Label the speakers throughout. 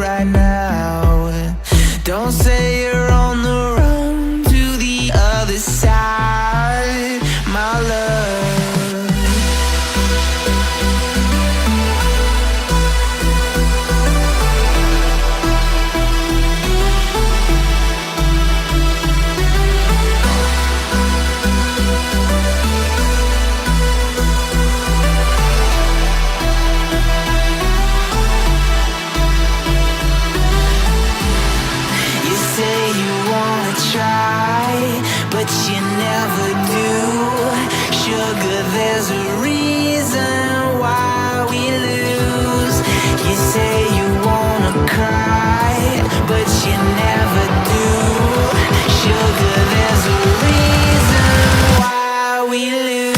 Speaker 1: right now. Don't say you're on the run to the other side, my love. But you never do. Sugar, there's a reason why we lose. You say you wanna cry, but you never do. Sugar, there's a reason why we lose.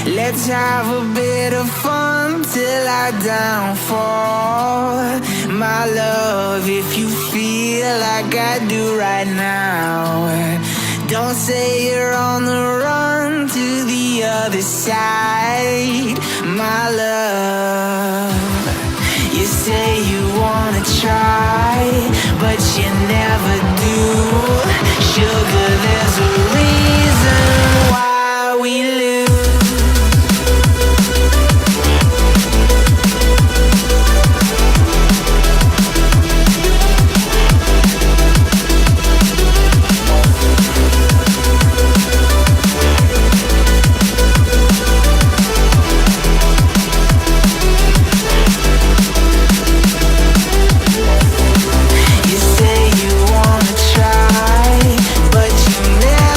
Speaker 1: Let's have a bit of fun till I downfall, my love. If you feel like I do right now, don't say you're on the run to the other side, my love. You say you wanna try, but you never do. Sugar, there's a reason why we lose. You say you wanna try, but you never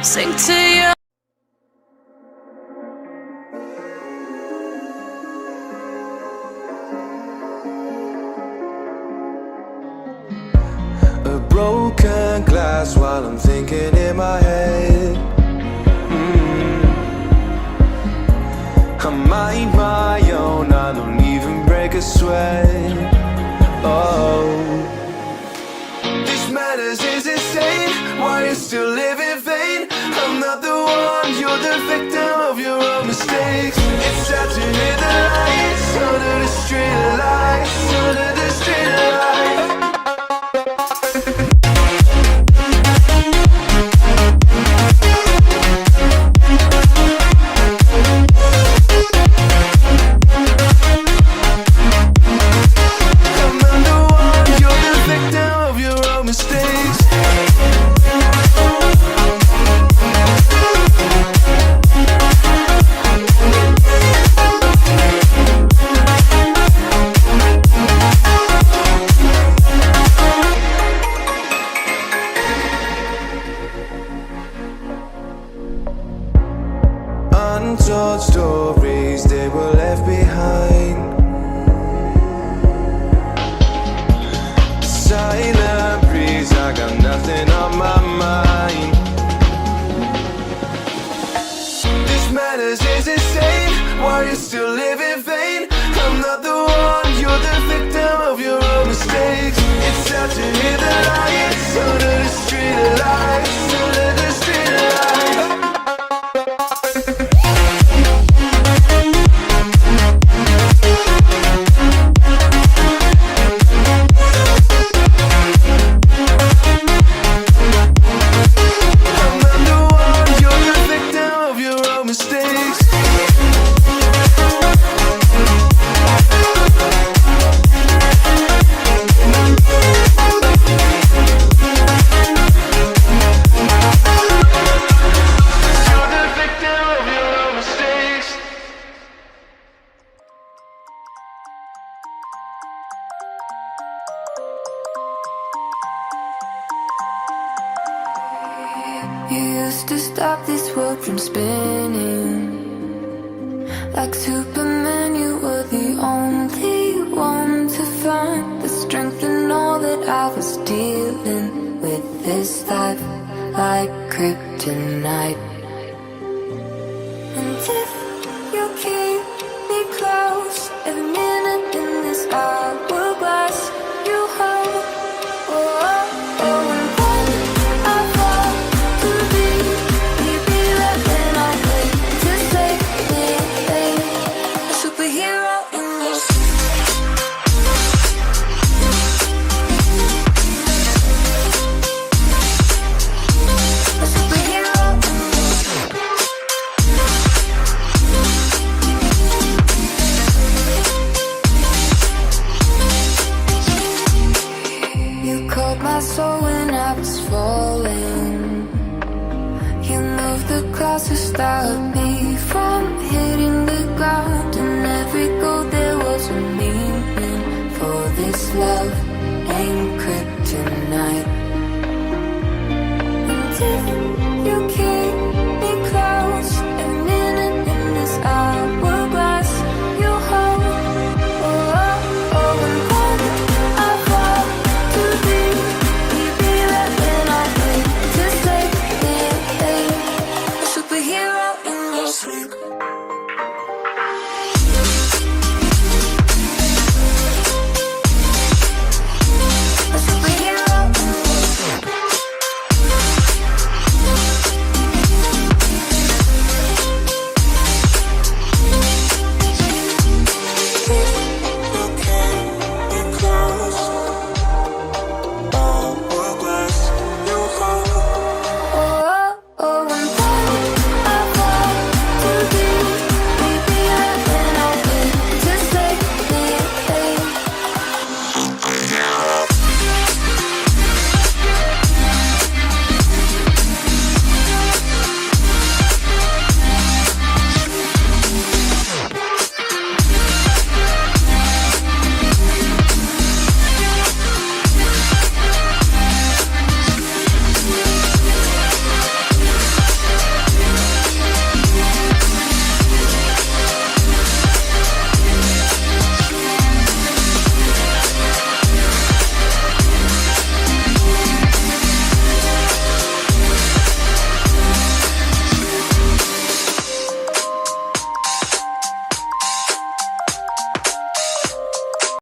Speaker 2: Sing to you.
Speaker 3: A broken glass while I'm thinking in my head. I mind my own, I don't even break a sweat. Oh, this madness is insane. Why you still live in vain? I'm not the one, you're the victim of your own mistakes. It's sad to hear the lights under the street lights, under the street lights. untold stories, they were left behind. Silent breeze, I got nothing on my mind. This madness is insane, why you still live in vain? I'm not the one, you're the victim of your own mistakes. It's time to hear the lights under the street lights, under the street lights.
Speaker 2: You used to stop this world from spinning. Like Superman, you were the only one to find the strength in all that I was dealing with this life, like kryptonite.